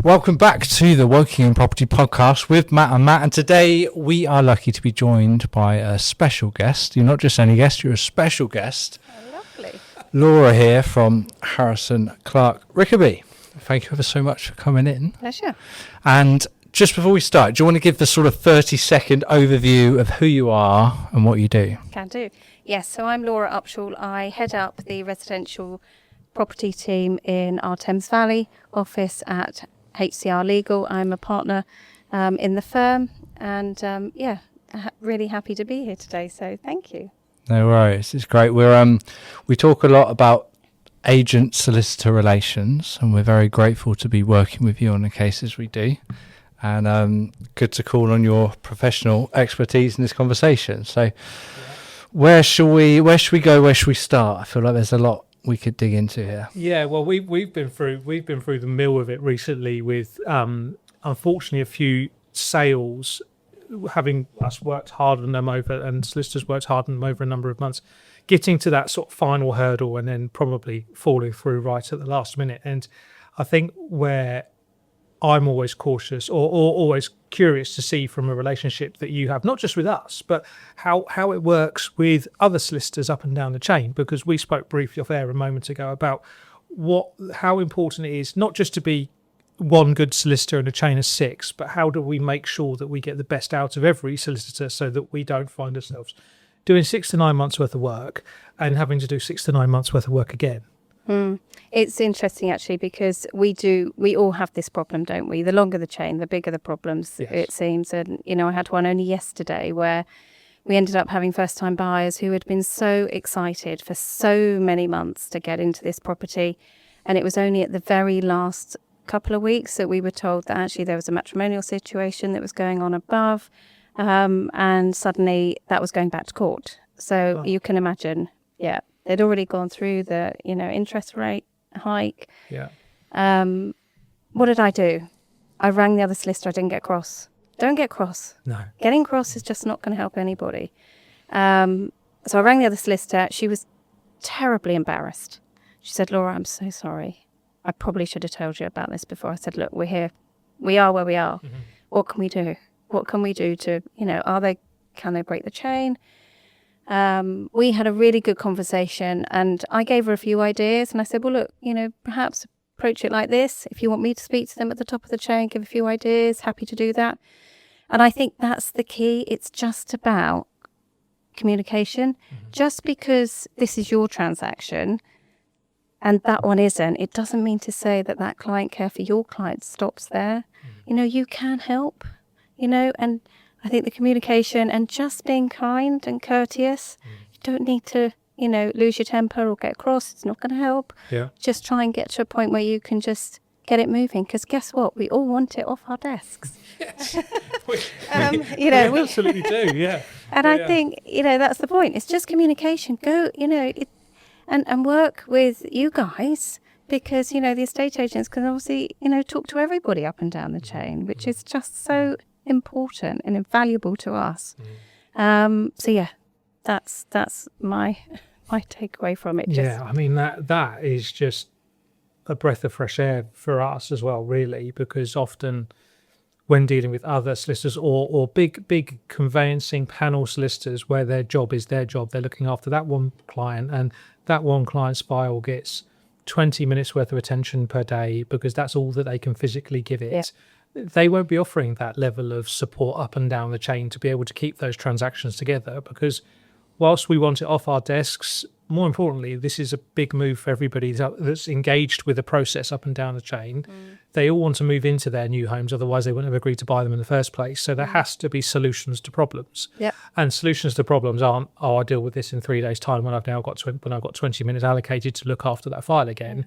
Welcome back to the Woking in Property podcast with Matt and Matt. And today we are lucky to be joined by a special guest. You're not just any guest, you're a special guest. Oh, lovely. Laura here from Harrison Clark Rickaby. Thank you ever so much for coming in. Pleasure. And just before we start, do you want to give the sort of 30-second overview of who you are and what you do? Can do. Yes, so I'm Laura Upshall. I head up the residential property team in our Thames Valley office at HCR Legal. I'm a partner in the firm and really happy to be here today. So thank you. No worries. It's great. We talk a lot about agent-solicitor relations, and we're very grateful to be working with you on the cases we do. And good to call on your professional expertise in this conversation. So where should we go? Where should we start? I feel like there's a lot we could dig into here. Yeah, well, we've been through the mill of it recently with unfortunately a few sales, having us worked hard on them over, and solicitors worked hard on them over a number of months, getting to that sort of final hurdle and then probably falling through right at the last minute. And I think where I'm always cautious or always curious to see from a relationship that you have, not just with us, but how it works with other solicitors up and down the chain, because we spoke briefly off air a moment ago about how important it is not just to be one good solicitor in a chain of 6, but how do we make sure that we get the best out of every solicitor so that we don't find ourselves doing 6 to 9 months worth of work and having to do 6 to 9 months worth of work again. It's interesting actually, because we all have this problem, don't we? The longer the chain, the bigger the problems, yes. It seems. And, I had one only yesterday where we ended up having first-time buyers who had been so excited for so many months to get into this property. And it was only at the very last couple of weeks that we were told that actually there was a matrimonial situation that was going on above. And suddenly that was going back to court. So You can imagine, they'd already gone through the, interest rate hike. Yeah. What did I do? I rang the other solicitor. I didn't get cross. Don't get cross. No. Getting cross is just not going to help anybody. So I rang the other solicitor. She was terribly embarrassed. She said, "Laura, I'm so sorry. I probably should have told you about this before." I said, "Look, we're here. We are where we are. Mm-hmm. What can we do? What can we do to, can they break the chain?" We had a really good conversation, and I gave her a few ideas, and I said, well, look, perhaps approach it like this. If you want me to speak to them at the top of the chain, give a few ideas, happy to do that. And I think that's the key. It's just about communication. Mm-hmm. Just because this is your transaction and that one isn't, it doesn't mean to say that client care for your client stops there. Mm-hmm. You can help, and I think the communication and just being kind and courteous. You don't need to, lose your temper or get cross. It's not going to help. Yeah. Just try and get to a point where you can just get it moving. Because guess what? We all want it off our desks. Yes. we absolutely do, yeah. And I think, that's the point. It's just communication. Go, and work with you guys. Because, the estate agents can obviously, talk to everybody up and down the chain, which is just so important and invaluable to us. That's my takeaway from it. I mean that is just a breath of fresh air for us as well, really, because often when dealing with other solicitors or big conveyancing panel solicitors where their job is their job, they're looking after that one client, and that one client's file gets 20 minutes worth of attention per day because that's all that they can physically give it. Yeah. They won't be offering that level of support up and down the chain to be able to keep those transactions together, because whilst we want it off our desks, more importantly, this is a big move for everybody that's engaged with the process up and down the chain. They all want to move into their new homes, otherwise they wouldn't have agreed to buy them in the first place. So there has to be solutions to problems. Yep. And solutions to problems aren't, I'll deal with this in 3 days' time when I've got 20 minutes allocated to look after that file again.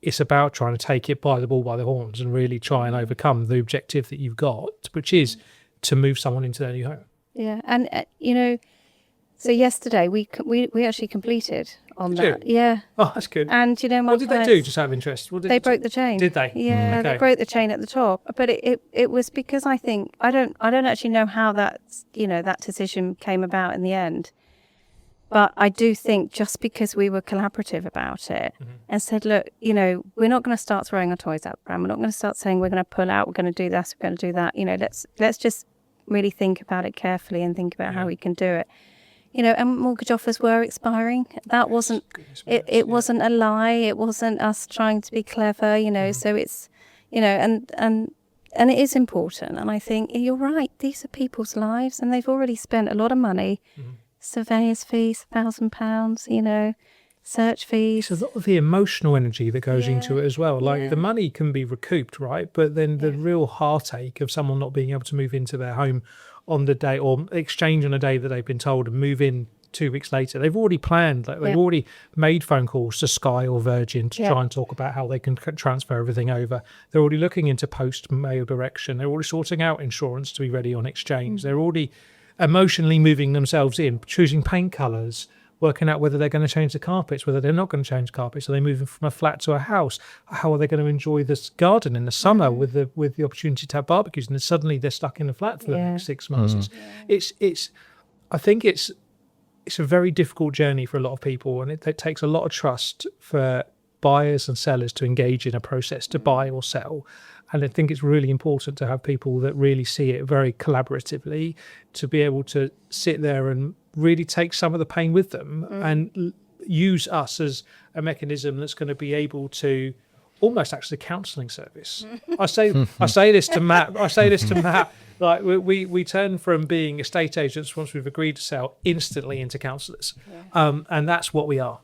It's about trying to take it by the ball by the horns and really try and overcome the objective that you've got, which is to move someone into their new home. Yeah, and so yesterday we actually completed on that. Yeah. Oh, that's good. And what did they do? Just out of interest, they broke the chain. Did they? Yeah, okay. They broke the chain at the top. But it was because I don't actually know how that decision came about in the end. But I do think just because we were collaborative about it and said, look, we're not going to start throwing our toys out the pram. We're not going to start saying we're going to pull out, we're going to do this, we're going to do that. Let's just really think about it carefully and think about how we can do it. And mortgage offers were expiring. That wasn't, it wasn't a lie. It wasn't us trying to be clever, so it's, and it is important. And I think you're right. These are people's lives and they've already spent a lot of money. Surveyor's fees, £1,000, search fees. It's a lot of the emotional energy that goes into it as well. Like the money can be recouped, right? But then the real heartache of someone not being able to move into their home on the day or exchange on a day that they've been told and move in 2 weeks later. They've already planned, they've already made phone calls to Sky or Virgin to try and talk about how they can transfer everything over. They're already looking into post-mail direction. They're already sorting out insurance to be ready on exchange. They're already emotionally moving themselves in, choosing paint colours, working out whether they're going to change the carpets, whether they're not going to change carpets. Are they moving from a flat to a house? How are they going to enjoy this garden in the summer with the opportunity to have barbecues? And then suddenly they're stuck in a flat for the next 6 months. I think it's a very difficult journey for a lot of people, and it takes a lot of trust for buyers and sellers to engage in a process to buy or sell. And I think it's really important to have people that really see it very collaboratively, to be able to sit there and really take some of the pain with them and use us as a mechanism that's going to be able to almost act as a counselling service. I say this to Matt. Like we turn from being estate agents once we've agreed to sell instantly into counsellors, and that's what we are.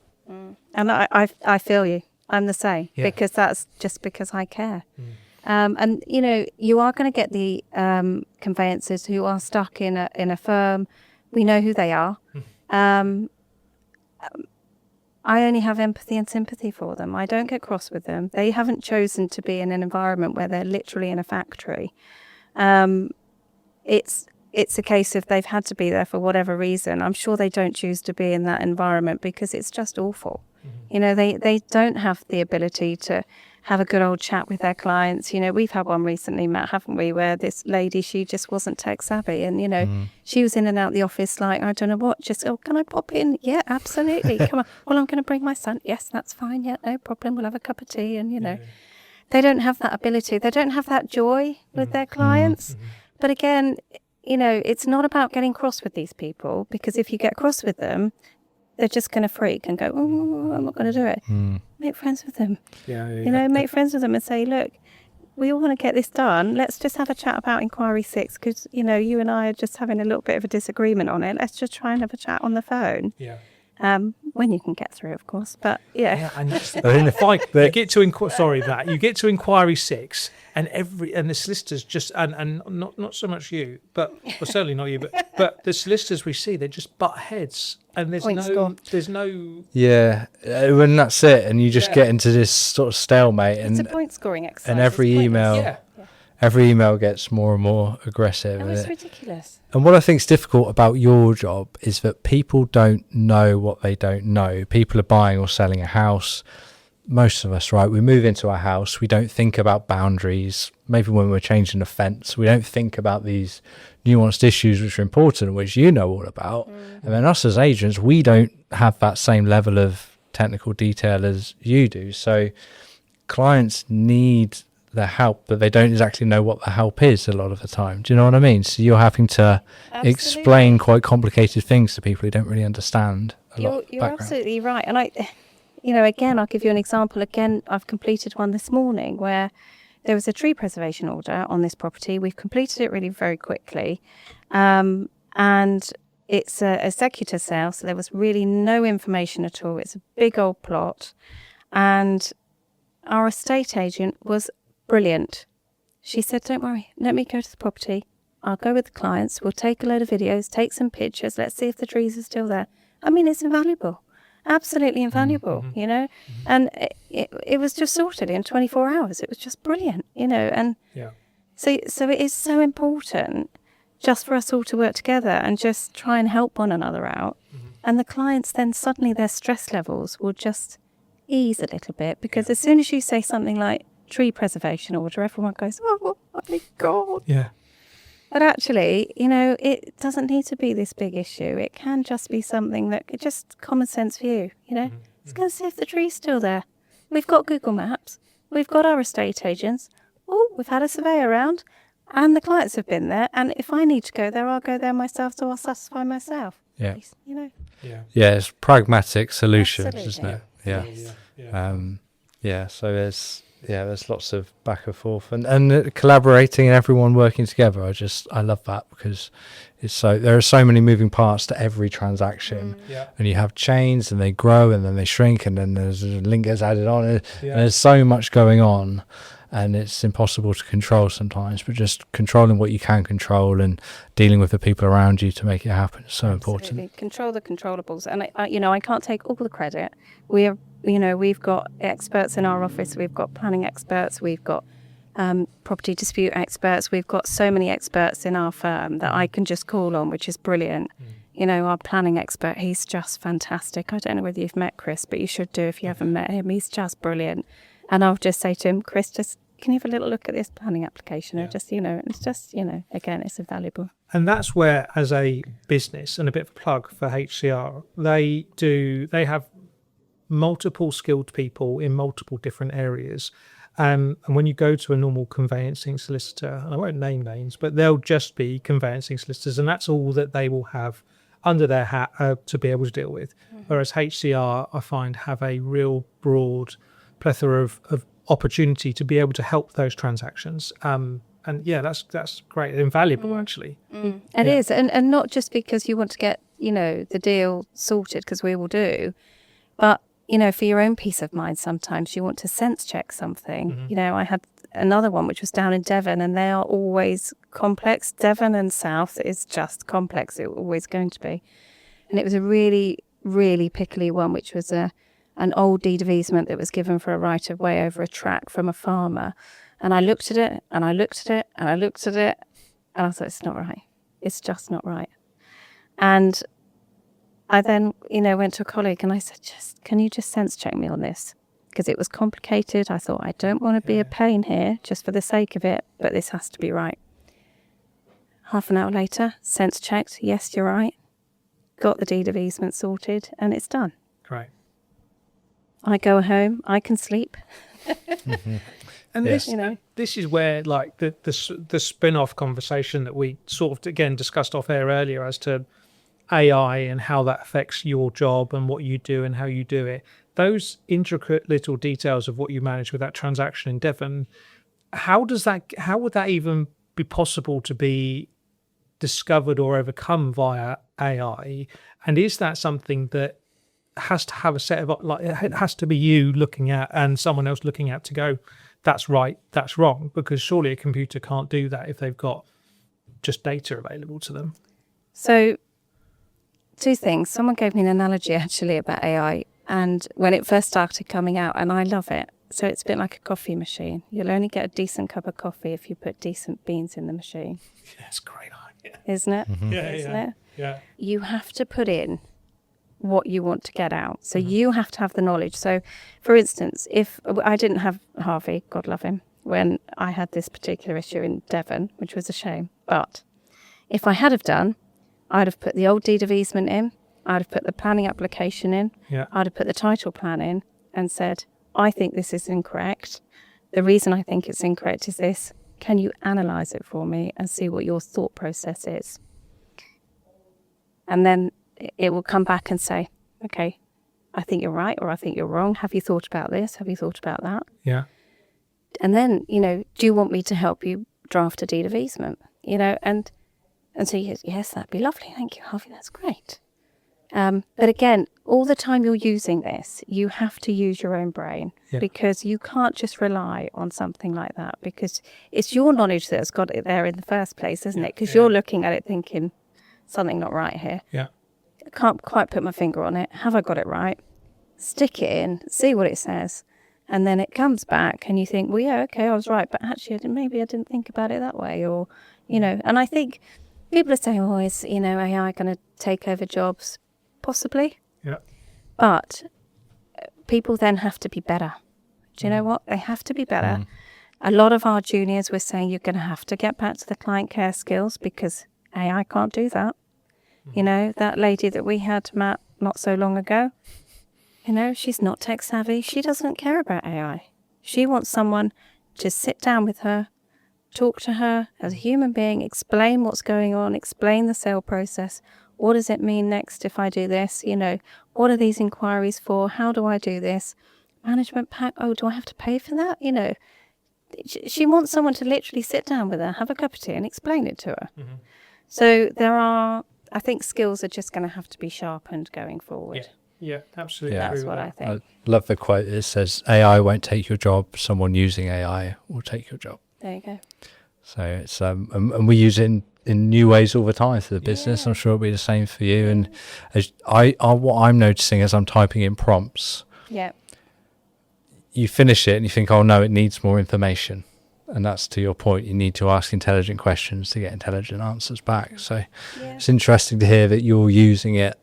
And I feel you. I'm the same because that's just because I care. And you are going to get the conveyancers who are stuck in a firm. We know who they are. I only have empathy and sympathy for them. I don't get cross with them. They haven't chosen to be in an environment where they're literally in a factory. It's a case of they've had to be there for whatever reason. I'm sure they don't choose to be in that environment because it's just awful. They don't have the ability to have a good old chat with their clients. We've had one recently, Matt, haven't we, where this lady, she just wasn't tech savvy. And, she was in and out the office like, I don't know what, just, can I pop in? Yeah, absolutely. Come on. Well, I'm going to bring my son. Yes, that's fine. Yeah, no problem. We'll have a cup of tea. And, they don't have that ability. They don't have that joy with their clients. But again, it's not about getting cross with these people, because if you get cross with them, they're just going to freak and go, oh, I'm not going to do it. Make friends with them. Make friends with them and say, look, we all want to get this done. Let's just have a chat about Inquiry 6 because, you and I are just having a little bit of a disagreement on it. Let's just try and have a chat on the phone. When you can get through, of course. But and you get to you get to Inquiry 6, and the solicitors just and not so much you, but certainly not you, but the solicitors we see, they just butt heads, and there's no when that's it, and you just get into this sort of stalemate, it's a point scoring exercise, and every email gets more and more aggressive. It's ridiculous. And what I think is difficult about your job is that people don't know what they don't know. People are buying or selling a house. Most of us, right? We move into our house. We don't think about boundaries. Maybe when we're changing a fence, we don't think about these nuanced issues which are important, which you know all about. And then us as agents, we don't have that same level of technical detail as you do. So clients need the help, but they don't exactly know what the help is a lot of the time. Do you know what I mean? So you're having to explain quite complicated things to people who don't really understand You're absolutely right. And again, I'll give you an example. Again, I've completed one this morning where there was a tree preservation order on this property. We've completed it really very quickly. And it's a executor sale, so there was really no information at all. It's a big old plot. And our estate agent was brilliant. She said, don't worry, let me go to the property. I'll go with the clients. We'll take a load of videos, take some pictures. Let's see if the trees are still there. I mean, it's invaluable. Absolutely invaluable, and it was just sorted in 24 hours. It was just brilliant, and so it is so important just for us all to work together and just try and help one another out. And the clients, then suddenly their stress levels will just ease a little bit, because as soon as you say something like tree preservation order, everyone goes, oh my God. But actually, you know, it doesn't need to be this big issue. It can just be something that just common sense view, you know. Let's go see if the tree's still there. We've got Google Maps. We've got our estate agents. Oh, we've had a survey around and the clients have been there. And if I need to go there, I'll go there myself, so I'll satisfy myself. Yeah. You know. Yeah, it's pragmatic solutions, Absolutely. isn't it? Yeah. So there's lots of back and forth and collaborating and everyone working together. I love that because there are so many moving parts to every transaction, and you have chains and they grow and then they shrink and then there's a link gets added on, and there's so much going on, and it's impossible to control sometimes. But just controlling what you can control and dealing with the people around you to make it happen is so important. Control the controllables, and I can't take all the credit. We've got experts in our office. We've got planning experts. We've got property dispute experts. We've got so many experts in our firm that I can just call on, which is brilliant. You know, our planning expert, he's just fantastic. I don't know whether you've met Chris, but you should do if you haven't met him. He's just brilliant. And I'll just say to him, Chris, can you have a little look at this planning application? Or again, it's invaluable. And that's where, as a business, and a bit of a plug for HCR, they have multiple skilled people in multiple different areas. And when you go to a normal conveyancing solicitor, and I won't name names, but they'll just be conveyancing solicitors, and that's all that they will have under their hat to be able to deal with. Whereas HCR, I find, have a real broad plethora of opportunity to be able to help those transactions. And that's great, invaluable actually. It is, and not just because you want to get the deal sorted, because we will do, but for your own peace of mind, sometimes you want to sense check something. I had another one which was down in Devon, and they are always complex. Devon and South is just complex. It was always going to be, and it was a really, really pickly one, which was an old deed of easement that was given for a right of way over a track from a farmer. And I looked at it, and I looked at it, and I looked at it, and I thought, it's not right. It's just not right. And I then, went to a colleague and I said, can you just sense check me on this? Because it was complicated. I thought, I don't want to be a pain here just for the sake of it, but this has to be right. Half an hour later, sense checked. Yes, you're right. Got the deed of easement sorted, and it's done. Great. I go home, I can sleep. And this is where, like, the spin-off conversation that we sort of again discussed off air earlier as to AI and how that affects your job and what you do and how you do it. Those intricate little details of what you manage with that transaction in Devon, how would that even be possible to be discovered or overcome via AI? And is that something that has to have a set of, like, it has to be you looking at and someone else looking at to go, that's right, that's wrong? Because surely a computer can't do that if they've got just data available to them. So, two things. Someone gave me an analogy actually about AI, and when it first started coming out, and I love it. So it's a bit like a coffee machine. You'll only get a decent cup of coffee if you put decent beans in the machine. Yeah, it's a great idea. Isn't it? Isn't it? Yeah. You have to put in what you want to get out. So you have to have the knowledge. So, for instance, if I didn't have Harvey, God love him, when I had this particular issue in Devon, which was a shame. But if I had have done, I'd have put the old deed of easement in, I'd have put the planning application in, I'd have put the title plan in and said, I think this is incorrect. The reason I think it's incorrect is this. Can you analyse it for me and see what your thought process is? And then it will come back and say, okay, I think you're right or I think you're wrong. Have you thought about this? Have you thought about that? Yeah. And then, do you want me to help you draft a deed of easement? And so yes, that'd be lovely. Thank you, Harvey. That's great. But again, all the time you're using this, you have to use your own brain because you can't just rely on something like that, because it's your knowledge that's got it there in the first place, isn't it? Because you're looking at it thinking, something not right here. Yeah. I can't quite put my finger on it. Have I got it right? Stick it in, see what it says. And then it comes back and you think, well, yeah, okay, I was right. But actually, maybe I didn't think about it that way. Or, and I think people are saying, oh, is, AI going to take over jobs? Possibly. Yeah. But people then have to be better. Do you know what? They have to be better. A lot of our juniors were saying you're going to have to get back to the client care skills because AI can't do that. You know, that lady that we had, Matt, not so long ago, you know, she's not tech savvy. She doesn't care about AI. She wants someone to sit down with her, talk to her as a human being, explain what's going on, explain the sale process. What does it mean next if I do this? You know, what are these inquiries for? How do I do this? Management pack. Oh, do I have to pay for that? You know, she wants someone to literally sit down with her, have a cup of tea and explain it to her. So I think skills are just going to have to be sharpened going forward. Yeah, absolutely. Yeah. That's what I think. I love the quote. It says, AI won't take your job. Someone using AI will take your job. There you go. So it's, and we use it in new ways all the time for the business. I'm sure it'll be the same for you. And as what I'm noticing as I'm typing in prompts, Yeah. you finish it and you think, oh no, it needs more information. And that's to your point. You need to ask intelligent questions to get intelligent answers back. So it's interesting to hear that you're using it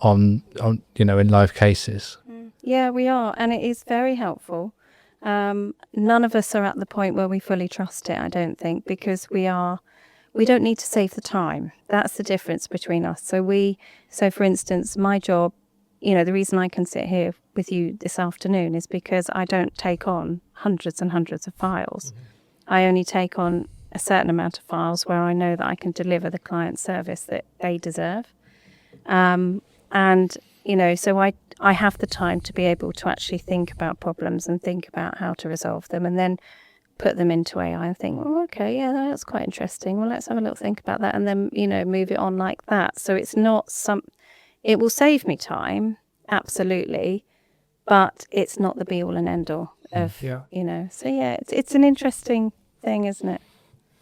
on you know, in live cases. Yeah, we are. And it is very helpful. None of us are at the point where we fully trust it, I don't think, because we don't need to save the time. That's the difference between us. So for instance, my job, you know, the reason I can sit here with you this afternoon is because I don't take on hundreds and hundreds of files. I only take on a certain amount of files where I know that I can deliver the client service that they deserve. And, you know, so I have the time to be able to actually think about problems and think about how to resolve them and then put them into AI and think, well, okay, yeah, that's quite interesting. Well, let's have a little think about that and then, you know, move it on like that. So it's not it will save me time, absolutely, but it's not the be all and end all of, you know. So yeah, it's an interesting thing, isn't it?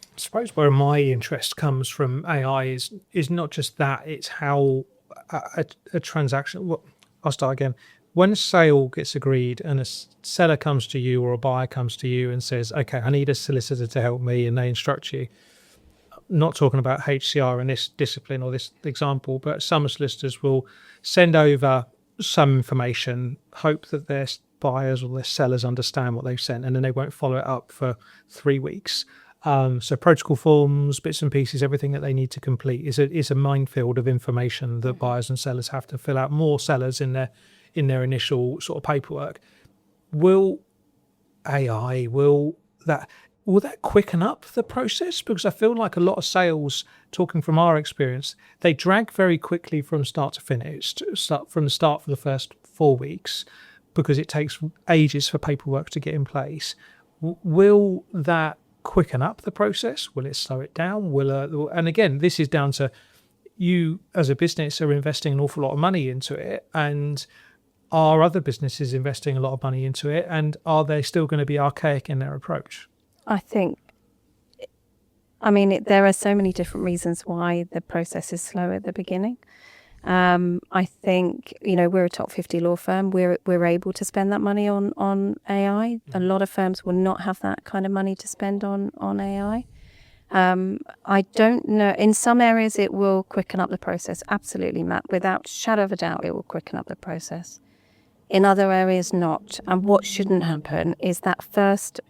I suppose where my interest comes from AI is not just that, it's how a transaction, well, I'll start again. When a sale gets agreed and a seller comes to you or a buyer comes to you and says, okay, I need a solicitor to help me, and they instruct you, not talking about HCR in this discipline or this example, but some solicitors will send over some information, hope that their buyers or their sellers understand what they've sent, and then they won't follow it up for 3 weeks. So protocol forms, bits and pieces, everything that they need to complete is a minefield of information that buyers and sellers have to fill out. More sellers in their initial sort of paperwork. Will that quicken up the process? Because I feel like a lot of sales, talking from our experience, they drag very quickly from start to finish, from the start for the first 4 weeks, because it takes ages for paperwork to get in place. Will that quicken up the process? Will it slow it down? And again, this is down to you as a business are investing an awful lot of money into it, and are other businesses investing a lot of money into it, and are they still going to be archaic in their approach? There are so many different reasons why the process is slow at the beginning. I think, you know, we're a top 50 law firm. We're able to spend that money on AI. A lot of firms will not have that kind of money to spend on AI. I don't know. In some areas, it will quicken up the process. Absolutely, Matt. Without shadow of a doubt, it will quicken up the process. In other areas, not. And what shouldn't happen is that first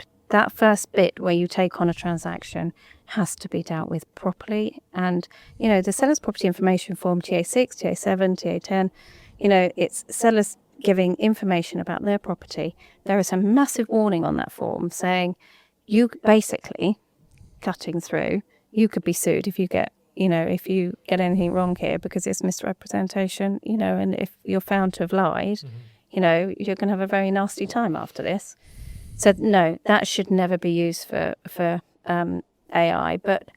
bit where you take on a transaction has to be dealt with properly. And, you know, the seller's property information form, TA6, TA7, TA10, you know, it's sellers giving information about their property. There is a massive warning on that form saying you basically, cutting through, you could be sued if you get anything wrong here because it's misrepresentation, you know, and if you're found to have lied, you know, you're going to have a very nasty time after this. So no, that should never be used for AI. But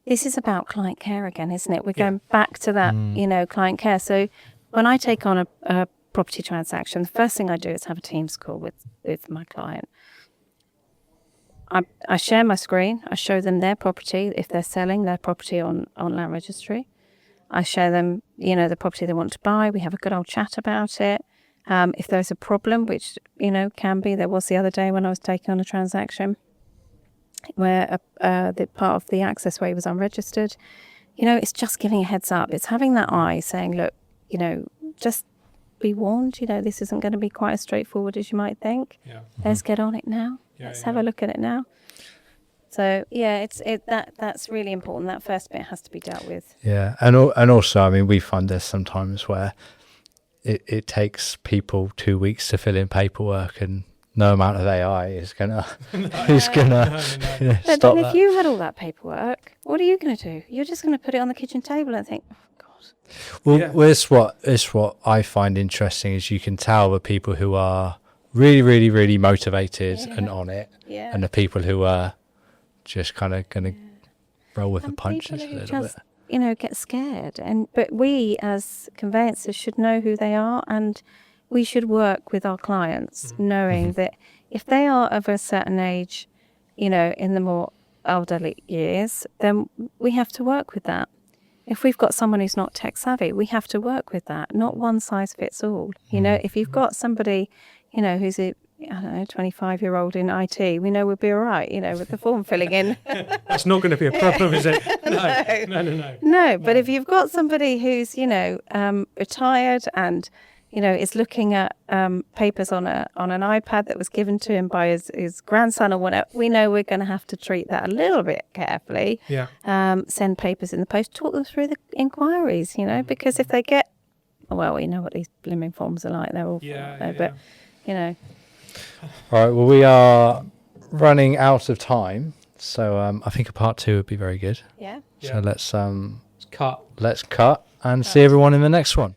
this is about client care again, isn't it? We're going back to that, you know, client care. So when I take on a property transaction, the first thing I do is have a Teams call with my client. I share my screen. I show them their property if they're selling their property on Land Registry. I show them, you know, the property they want to buy. We have a good old chat about it. If there's a problem, which, you know, can be, there was the other day when I was taking on a transaction where the part of the accessway was unregistered. You know, it's just giving a heads up. It's having that eye saying, look, you know, just be warned, you know, this isn't going to be quite as straightforward as you might think. Let's get on it now. Let's have a look at it now. So yeah, that's really important. That first bit has to be dealt with. Yeah, and also, I mean, we find there's sometimes where it takes people 2 weeks to fill in paperwork, and no amount of AI is gonna But stop then if that. you had all that paperwork, what are you going to do? You're just going to put it on the kitchen table and think, oh God. Well, it's what I find interesting is you can tell the people who are really, really, really motivated and on it, and the people who are just kind of going to roll with the punches a little bit. Get scared. But we as conveyancers should know who they are, and we should work with our clients knowing that if they are of a certain age, in the more elderly years, then we have to work with that. If we've got someone who's not tech savvy, we have to work with that. Not one size fits all. If you've got somebody, who's a 25-year-old in IT, we know we'll be all right, with the form filling in. That's not going to be a problem, is it? No. No, but if you've got somebody who's, retired and, is looking at papers on an iPad that was given to him by his grandson or whatever, we know we're going to have to treat that a little bit carefully. Yeah. Send papers in the post, talk them through the inquiries, because if they get, well, we know what these blooming forms are like. They're awful. But, All right, well, we are running out of time, so I think a part 2 would be very good. Yeah. So let's cut and see everyone in the next one.